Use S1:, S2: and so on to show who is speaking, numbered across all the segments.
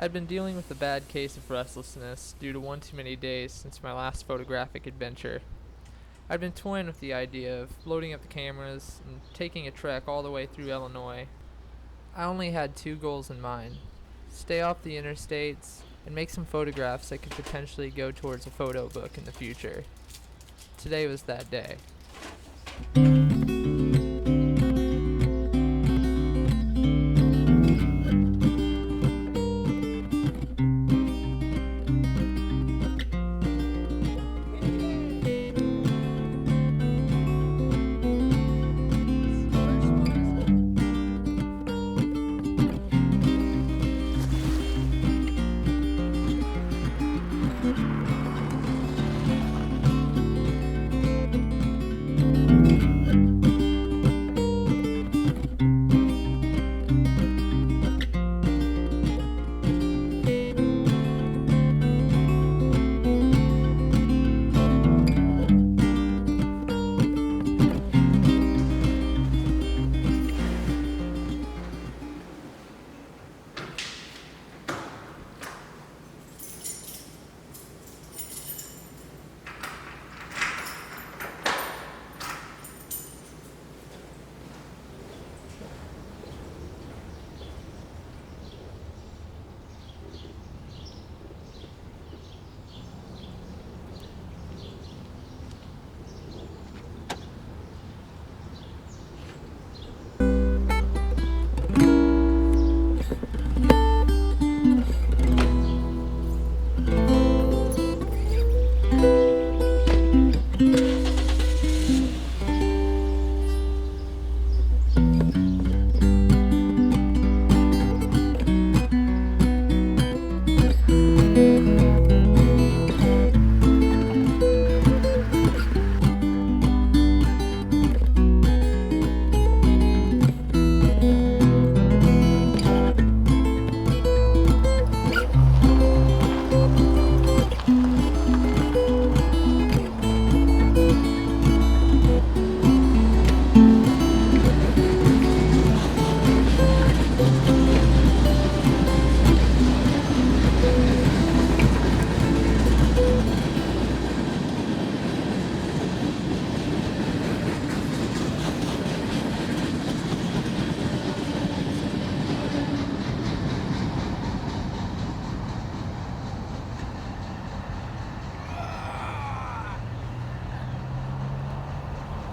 S1: I'd been dealing with a bad case of restlessness due to one too many days since my last photographic adventure. I'd been toying with the idea of loading up the cameras and taking a trek all the way through Illinois. I only had two goals in mind: stay off the interstates and make some photographs that could potentially go towards a photo book in the future. Today was that day.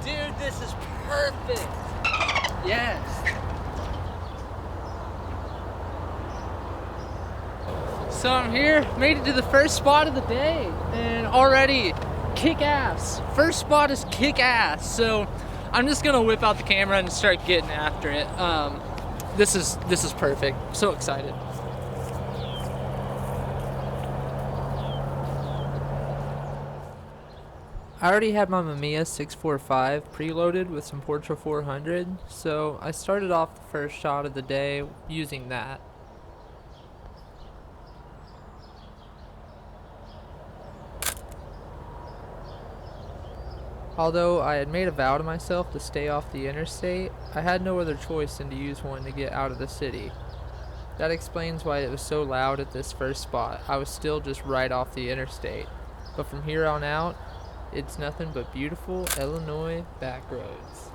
S2: Dude, this is perfect. Yes. So I'm here, made it to the first spot of the day, and already kick ass. First spot is kick ass. So I'm just gonna whip out the camera and start getting after it. This is perfect. I'm so excited.
S1: I already had my Mamiya 645 preloaded with some Portra 400, so I started off the first shot of the day using that. Although I had made a vow to myself to stay off the interstate, I had no other choice than to use one to get out of the city. That explains why it was so loud at this first spot. I was still just right off the interstate. But from here on out, it's nothing but beautiful Illinois back roads.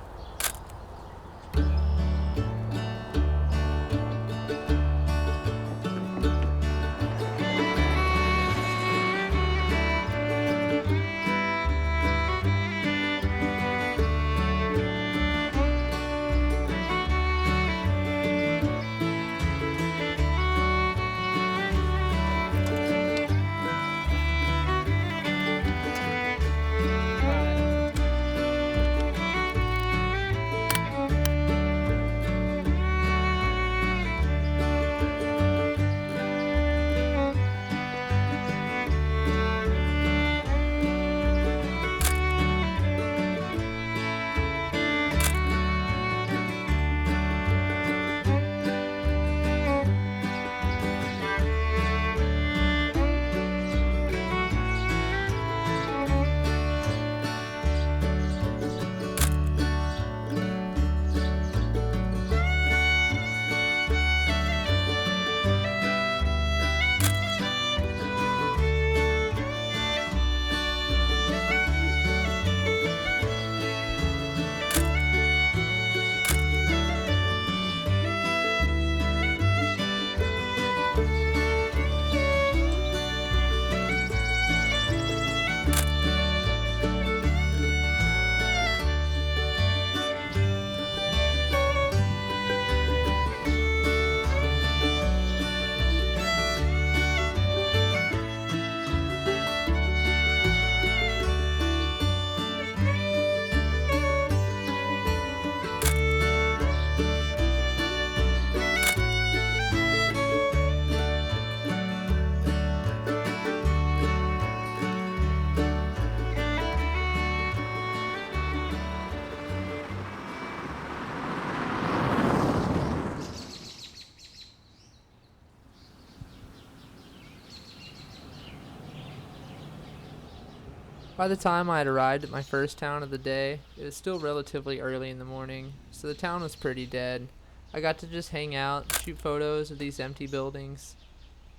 S1: By the time I had arrived at my first town of the day, it was still relatively early in the morning, so the town was pretty dead. I got to just hang out, shoot photos of these empty buildings.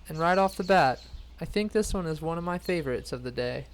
S1: And right off the bat, I think this one is one of my favorites of the day.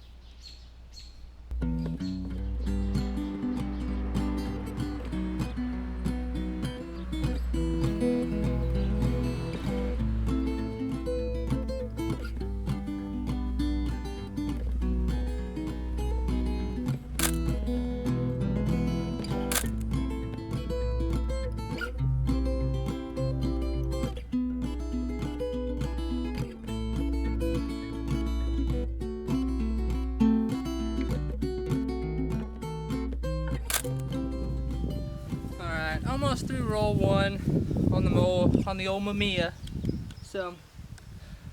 S2: Alright, almost through roll one on the old Mamiya. So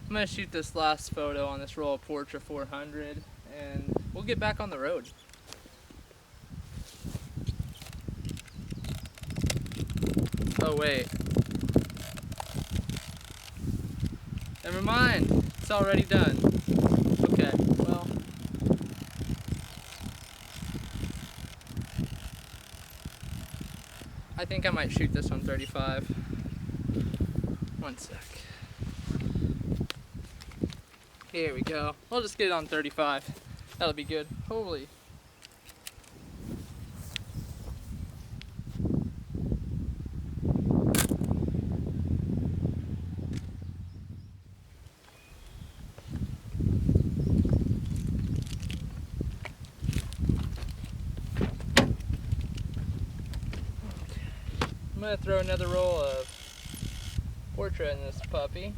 S2: I'm gonna shoot this last photo on this roll of Portra 400 and we'll get back on the road. Oh wait. Never mind, it's already done. Okay, well. I think I might shoot this on 35. One sec. Here we go. We'll just get it on 35. That'll be good. Holy. I'm gonna throw another roll of Portra in this puppy.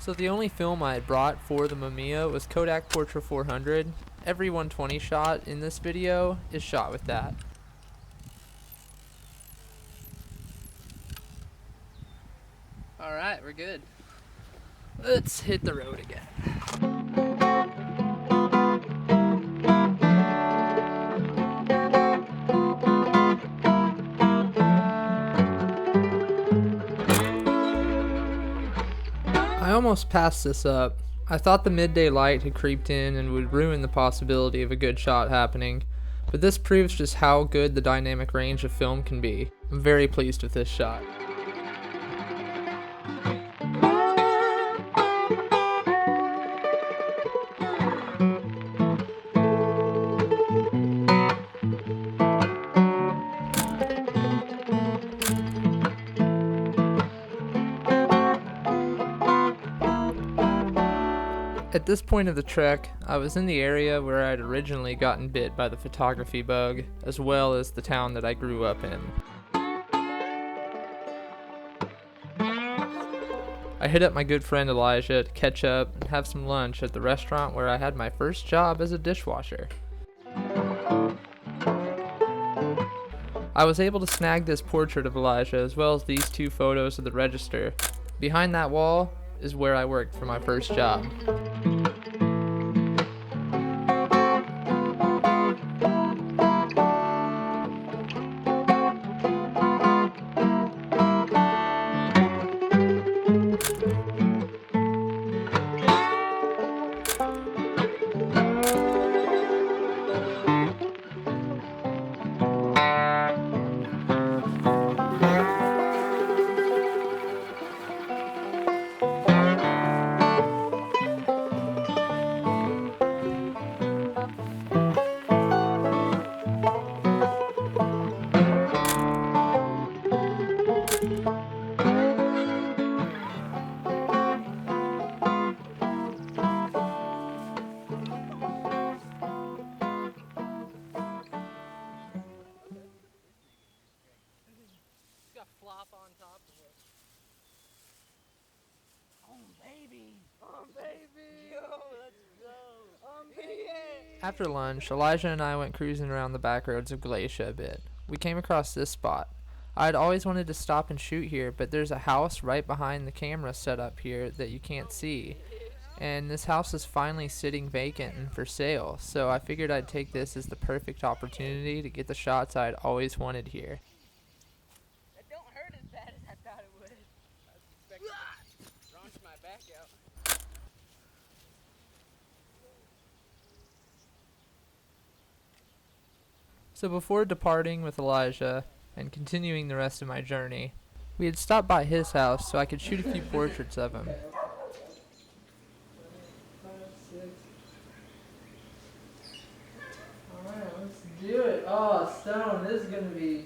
S1: So the only film I had brought for the Mamiya was Kodak Portra 400. Every 120 shot in this video is shot with that.
S2: Alright, we're good. Let's hit the road again.
S1: I almost passed this up. I thought the midday light had creeped in and would ruin the possibility of a good shot happening, but this proves just how good the dynamic range of film can be. I'm very pleased with this shot. At this point of the trek, I was in the area where I had originally gotten bit by the photography bug, as well as the town that I grew up in. I hit up my good friend Elijah to catch up and have some lunch at the restaurant where I had my first job as a dishwasher. I was able to snag this portrait of Elijah as well as these two photos of the register. Behind that wall is where I worked for my first job.
S2: Flop on top of it.
S3: Baby. Yo, let's go. Baby.
S1: After lunch, Elijah and I went cruising around the back roads of Glacier a bit. We came across this spot. I had always wanted to stop and shoot here, but there's a house right behind the camera set up here that you can't see. And this house is finally sitting vacant and for sale, so I figured I'd take this as the perfect opportunity to get the shots I'd always wanted here.
S3: It don't hurt as bad as I thought it would.
S1: So before departing with Elijah and continuing the rest of my journey, we had stopped by his house so I could shoot a few portraits of him. Alright, let's do it. Oh, Stone, this is going to be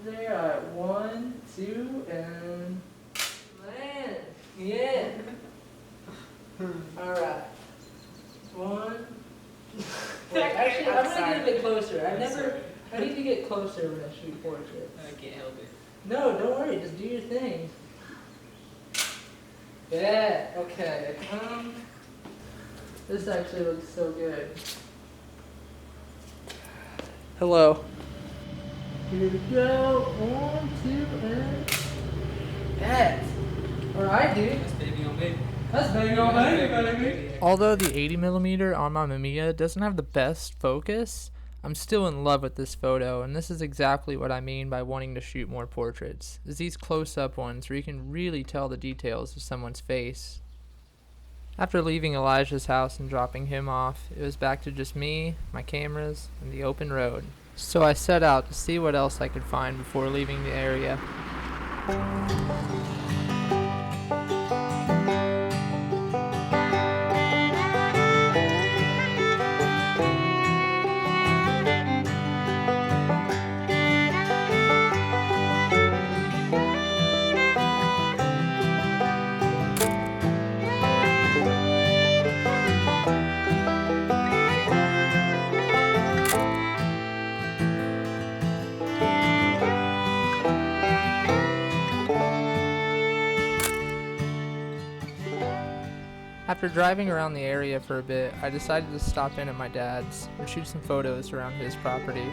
S1: there. Alright, 1, 2, and land. Yeah. Alright. 1. Wait, actually, I'm going to get a bit closer. I need to get closer when I shoot portraits.
S2: I can't help it.
S1: No, don't worry. Just do your thing. Yeah. Okay. This actually looks so good. Hello. Here we go. 1, 2, and that. Alright, dude.
S2: That's baby on baby.
S1: That's big on baby. Although the 80mm on my Mamiya doesn't have the best focus, I'm still in love with this photo, and this is exactly what I mean by wanting to shoot more portraits, is these close-up ones where you can really tell the details of someone's face. After leaving Elijah's house and dropping him off, it was back to just me, my cameras, and the open road. So I set out to see what else I could find before leaving the area. After driving around the area for a bit, I decided to stop in at my dad's and shoot some photos around his property.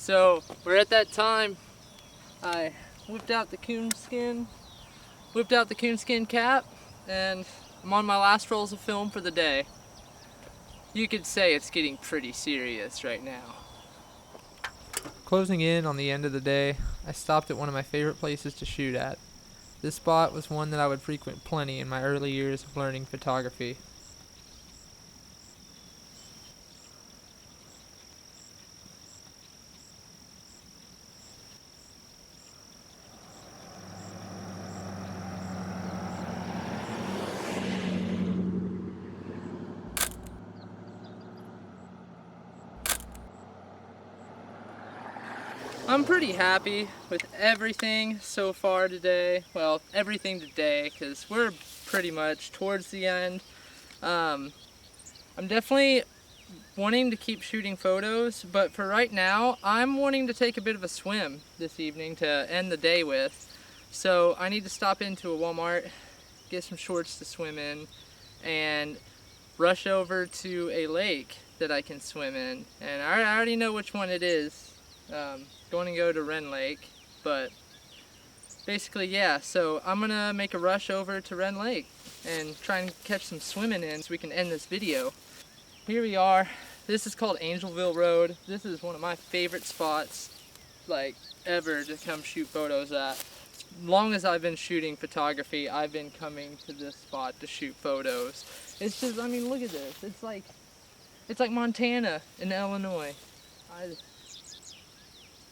S2: So we're at that time. I whipped out the coonskin cap, and I'm on my last rolls of film for the day. You could say it's getting pretty serious right now.
S1: Closing in on the end of the day, I stopped at one of my favorite places to shoot at. This spot was one that I would frequent plenty in my early years of learning photography.
S2: I'm pretty happy with everything so far today. Well, everything today, because we're pretty much towards the end. I'm definitely wanting to keep shooting photos, but for right now, I'm wanting to take a bit of a swim this evening to end the day with. So I need to stop into a Walmart, get some shorts to swim in, and rush over to a lake that I can swim in. And I already know which one it is. Going to go to Wren Lake, but basically, yeah, so I'm gonna make a rush over to Wren Lake and try and catch some swimming in so we can end this video. Here we are. This is called Angelville Road. This is one of my favorite spots, like, ever to come shoot photos at. As long as I've been shooting photography, I've been coming to this spot to shoot photos. It's just, I mean, look at this. It's like It's like Montana and Illinois.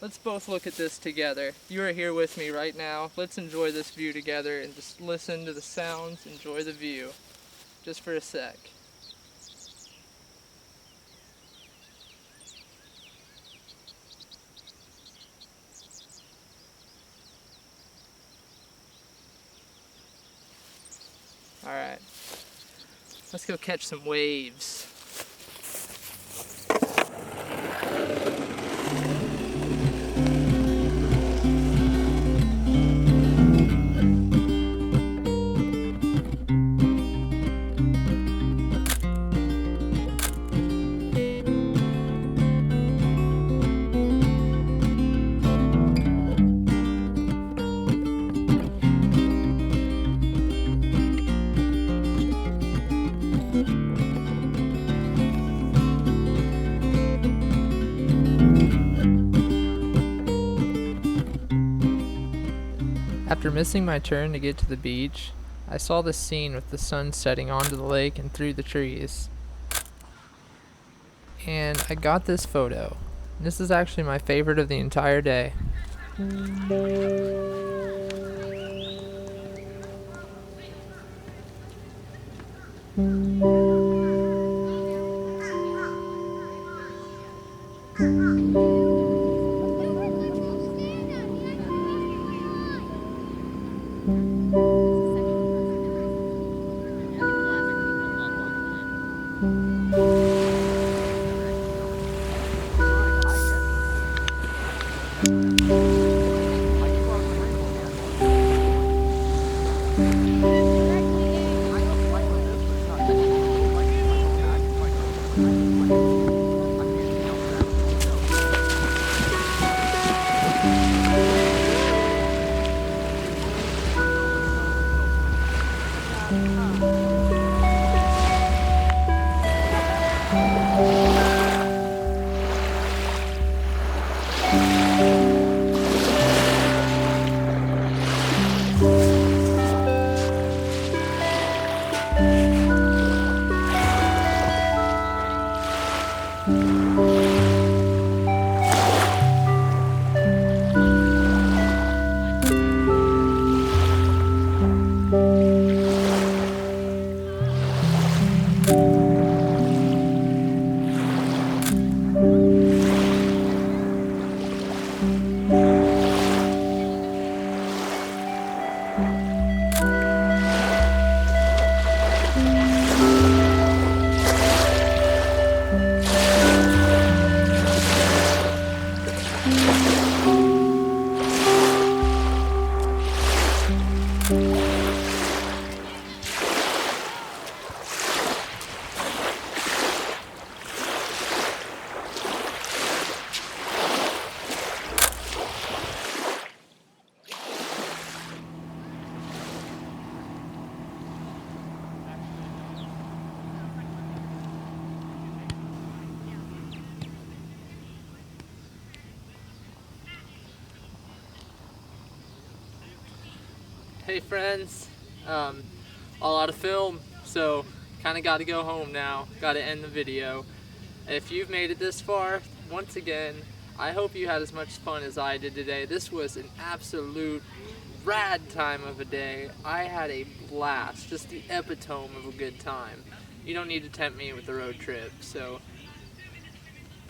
S2: Let's both look at this together. You are here with me right now. Let's enjoy this view together and just listen to the sounds, enjoy the view. Just for a sec. Alright, let's go catch some waves.
S1: After missing my turn to get to the beach, I saw this scene with the sun setting onto the lake and through the trees. And I got this photo. This is actually my favorite of the entire day.
S2: Hey friends, all out of film, so kind of got to go home now, got to end the video. If you've made it this far, once again, I hope you had as much fun as I did today. This was an absolute rad time of a day. I had a blast, just the epitome of a good time. You don't need to tempt me with a road trip, so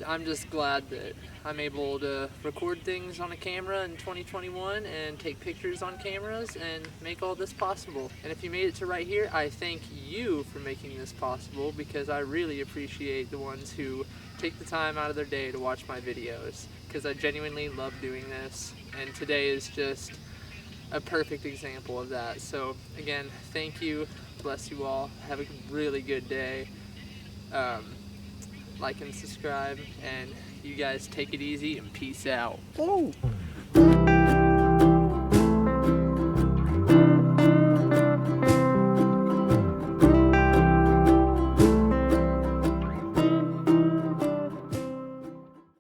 S2: I'm just glad that I'm able to record things on a camera in 2021 and take pictures on cameras and make all this possible. And if you made it to right here, I thank you for making this possible, because I really appreciate the ones who take the time out of their day to watch my videos, because I genuinely love doing this, and today is just a perfect example of that. So again, thank you, bless you all, have a really good day. Like and subscribe, and you guys take it easy and peace out.
S3: Whoa.